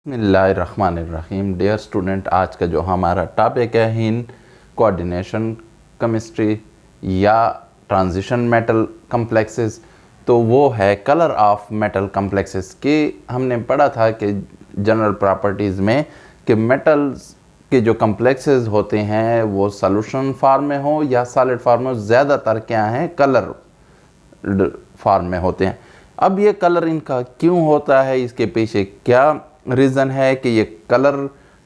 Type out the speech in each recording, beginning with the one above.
बिस्मिल्लाहिर्रहमानिर्रहीम। Dear student, आज का जो हमारा टॉपिक है इन कोऑर्डिनेशन केमिस्ट्री या ट्रांजिशन मेटल कम्प्लेक्सेस, तो वो है कलर ऑफ मेटल कम्प्लेक्सेस की। हमने पढ़ा था कि जनरल प्रॉपर्टीज़ में कि मेटल्स के जो कम्प्लेक्सेस होते हैं वो सॉल्यूशन फॉर्म में हो या सॉलिड फॉर्म में, ज़्यादातर क्या हैं कलर फॉर्म में होते हैं। अब ये कलर इनका क्यों होता है, इसके पीछे क्या रीज़न है कि ये कलर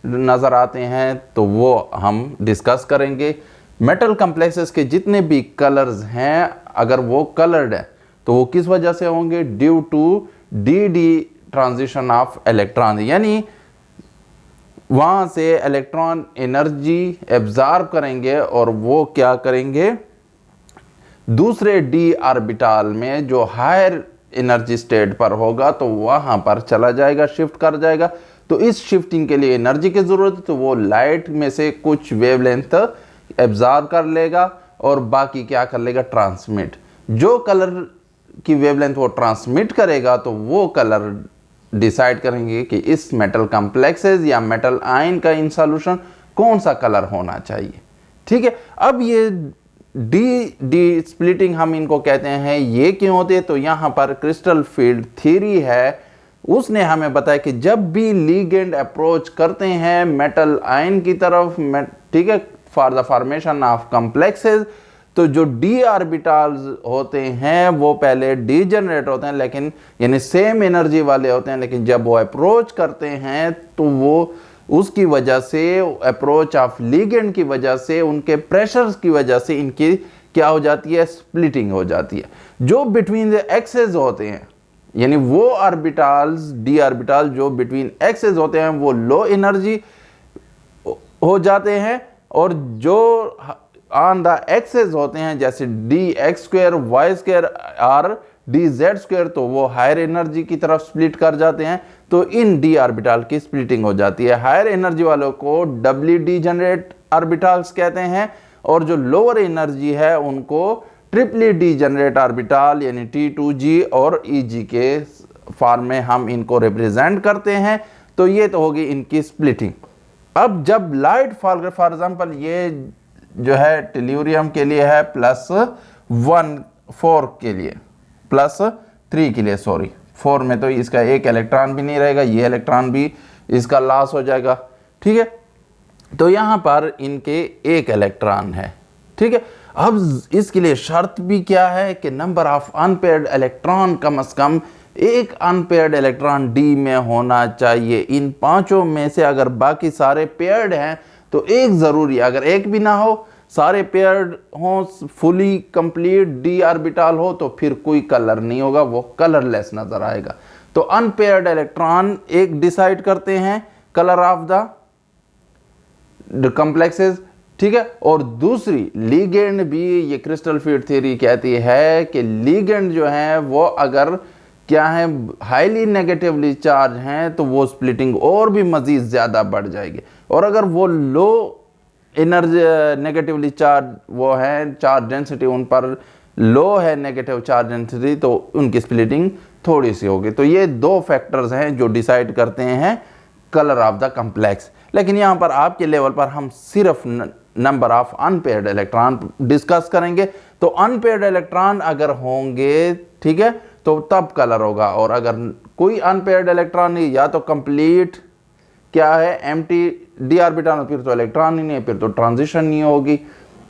नज़र आते हैं, तो वो हम डिस्कस करेंगे। मेटल कम्प्लेक्सेस के जितने भी कलर्स हैं, अगर वो कलर्ड है तो वो किस वजह से होंगे? Due to d transition of electron, यानी वहाँ से इलेक्ट्रॉन एनर्जी एब्जॉर्ब करेंगे और वो क्या करेंगे, दूसरे डी ऑर्बिटल में जो हायर एनर्जी स्टेट पर होगा तो वहाँ पर चला जाएगा, शिफ्ट कर जाएगा। तो इस शिफ्टिंग के लिए एनर्जी की ज़रूरत है, तो वो लाइट में से कुछ वेवलेंथ एब्जॉर्ब कर लेगा और बाकी क्या कर लेगा, ट्रांसमिट। जो कलर की वेवलेंथ वो ट्रांसमिट करेगा तो वो कलर डिसाइड करेंगे कि इस मेटल कम्प्लेक्सेस या मेटल आयन का इन सॉल्यूशन कौन सा कलर होना चाहिए। ठीक है, अब ये डी स्प्लिटिंग हम इनको कहते हैं, ये क्यों होते हैं? तो यहाँ पर क्रिस्टल फील्ड थ्योरी है, उसने हमें बताया कि जब भी लिगेंड अप्रोच करते हैं मेटल आयन की तरफ, ठीक है, for the formation of complexes, तो जो डी ऑर्बिटल्स होते हैं वो पहले डीजनरेट होते हैं, लेकिन यानी सेम एनर्जी वाले होते हैं, लेकिन जब वो अप्रोच करते हैं तो वो उसकी वजह से, अप्रोच ऑफ लिगेंड की वजह से, उनके प्रेशर्स की वजह से इनकी क्या हो जाती है, स्प्लिटिंग हो जाती है। जो बिटवीन द एक्सेस होते हैं, यानी वो ऑर्बिटल्स, डी ऑर्बिटल जो बिटवीन एक्सेस होते हैं वो लो एनर्जी हो जाते हैं, और जो ऑन द एक्सेस होते हैं जैसे d x square, y square और डी जेड स्क्वायर, तो वो हायर एनर्जी की तरफ स्प्लिट कर जाते हैं। तो इन डी ऑर्बिटल की स्प्लिटिंग हो जाती है। हायर एनर्जी वालों को डबली डीजनरेट ऑर्बिटल्स कहते हैं, और जो लोअर एनर्जी है उनको ट्रिपली डीजनरेट ऑर्बिटल यानी T2G और EG के फॉर्म में हम इनको रिप्रेजेंट करते हैं। तो ये तो होगी इनकी स्प्लिटिंग। अब जब लाइट फॉर एग्जाम्पल ये जो है टेल्यूरियम के लिए है +1 4 के लिए, +3 के लिए, सॉरी 4 में तो इसका एक इलेक्ट्रॉन भी नहीं रहेगा, ये इलेक्ट्रॉन भी इसका लॉस हो जाएगा। ठीक है, तो यहाँ पर इनके एक इलेक्ट्रॉन है। ठीक है, अब इसके लिए शर्त भी क्या है कि नंबर ऑफ अनपेयर्ड इलेक्ट्रॉन कम से कम एक अनपेयर्ड इलेक्ट्रॉन डी में होना चाहिए। इन पांचों में से अगर बाकी सारे पेयर्ड हैं तो एक ज़रूरी, अगर एक भी ना हो, सारे पेयर्ड हो, फुली कंप्लीट डी ऑर्बिटल हो, तो फिर कोई कलर नहीं होगा, वो कलरलेस नजर आएगा। तो अनपेयर्ड इलेक्ट्रॉन एक डिसाइड करते हैं कलर ऑफ द कम्प्लेक्सेस। ठीक है, और दूसरी लिगेंड भी, ये क्रिस्टल फील्ड थ्योरी कहती है कि लिगेंड जो है वो अगर क्या है, हाईली नेगेटिवली चार्ज हैं, तो वो स्प्लिटिंग और भी मजीद ज़्यादा बढ़ जाएगी, और अगर वो लो एनर्जी नेगेटिवली चार्ज वो है, चार्ज डेंसिटी उन पर लो है, नेगेटिव चार्ज डेंसिटी, तो उनकी स्प्लिटिंग थोड़ी सी होगी। तो ये दो फैक्टर्स हैं जो डिसाइड करते हैं कलर ऑफ द कम्प्लेक्स। लेकिन यहाँ पर आपके लेवल पर हम सिर्फ number of unpaired electron discuss करेंगे। तो अनपेयर्ड इलेक्ट्रॉन अगर होंगे, ठीक है, तो तब कलर होगा, और अगर कोई अनपेयर्ड इलेक्ट्रॉन नहीं, या तो कंप्लीट क्या है, एम्प्टी डी ऑर्बिटल, फिर तो इलेक्ट्रॉन ही नहीं है, फिर तो ट्रांजिशन नहीं होगी।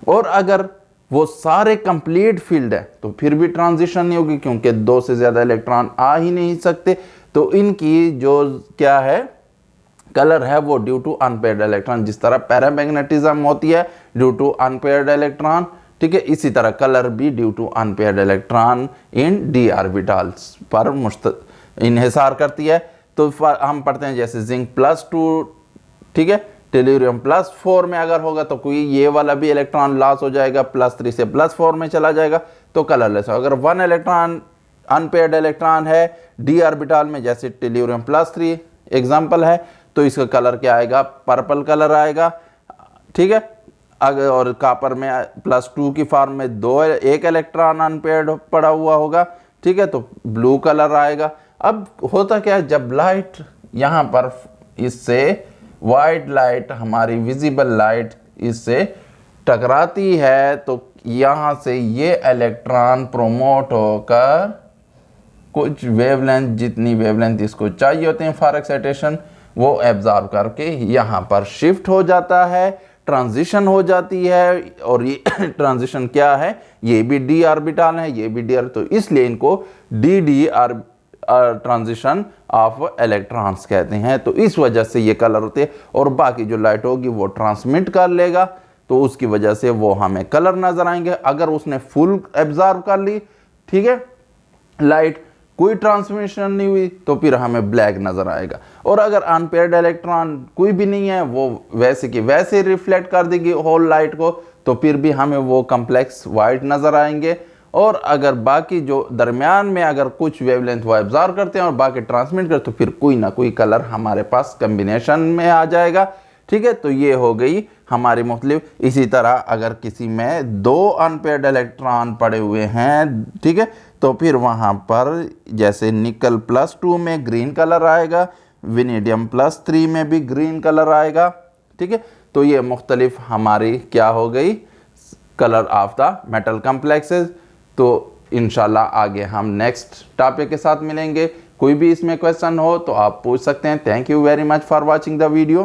और अगर वो सारे कंप्लीट फील्ड है तो फिर भी ट्रांजिशन नहीं होगी, क्योंकि दो से ज़्यादा इलेक्ट्रॉन आ ही नहीं सकते। तो इनकी जो क्या है कलर है वो ड्यू टू अनपेयर्ड इलेक्ट्रॉन, जिस तरह पैरामैग्नेटिज्म होती है ड्यू टू अनपेयर्ड इलेक्ट्रॉन, ठीक है, इसी तरह कलर भी due to unpaired electron in d orbitals पर इन्हिसार करती है। तो हम पढ़ते हैं जैसे जिंक +2, ठीक है, टेल्यूरियम +4 में अगर होगा तो कोई ये वाला भी इलेक्ट्रॉन लॉस हो जाएगा, +3 से +4 में चला जाएगा, तो कलरलेस। अगर 1 इलेक्ट्रॉन अनपेयर्ड इलेक्ट्रॉन है डी ऑर्बिटल में, जैसे टेल्यूरियम +3 एग्जाम्पल है, तो इसका कलर क्या आएगा, पर्पल कलर आएगा। ठीक है, अगर और कॉपर में +2 की फॉर्म में एक इलेक्ट्रॉन अनपेयर्ड पड़ा हुआ होगा, ठीक है, तो ब्लू कलर आएगा। अब होता क्या है, जब लाइट यहाँ पर इससे वाइट लाइट, हमारी विजिबल लाइट इससे टकराती है, तो यहाँ से ये इलेक्ट्रॉन प्रोमोट होकर कुछ वेवलेंथ, जितनी वेवलेंथ इसको चाहिए होते हैं फॉर एक्साइटेशन, वो एब्जॉर्ब करके यहाँ पर शिफ्ट हो जाता है, ट्रांजिशन हो जाती है। और ये ट्रांजिशन क्या है, ये भी डी ऑर्बिटल है, ये भी डी, तो इसलिए इनको D D transition of electrons कहते हैं। तो इस वजह से ये कलर होते हैं, और बाकी जो लाइट होगी वो ट्रांसमिट कर लेगा, तो उसकी वजह से वो हमें कलर नजर आएंगे। अगर उसने फुल एब्जॉर्ब कर ली, ठीक है, लाइट, कोई ट्रांसमिशन नहीं हुई, तो फिर हमें ब्लैक नजर आएगा। और अगर अनपेयर्ड इलेक्ट्रॉन कोई भी नहीं है, वो वैसे की वैसे रिफ्लेक्ट कर देगी होल लाइट को, तो फिर भी हमें वो कम्प्लेक्स वाइट नजर आएंगे। और अगर बाकी जो दरमियान में अगर कुछ वेवलेंथ वो एब्जॉर्ब करते हैं और बाकी ट्रांसमिट करते, तो फिर कोई ना कोई कलर हमारे पास कम्बिनेशन में आ जाएगा, ठीक है। तो ये हो गई हमारी मुख्तलिफ। इसी तरह अगर किसी में 2 अनपेयर्ड इलेक्ट्रॉन पड़े हुए हैं, ठीक है, तो फिर वहाँ पर जैसे निकल +2 में ग्रीन कलर आएगा, विनेडियम +3 में भी ग्रीन कलर आएगा, ठीक है। तो ये मुख्तलिफ हमारी क्या हो गई, colour of the metal complexes. तो इंशाल्लाह आगे हम नेक्स्ट टॉपिक के साथ मिलेंगे। कोई भी इसमें क्वेश्चन हो तो आप पूछ सकते हैं। Thank you very much for watching the video.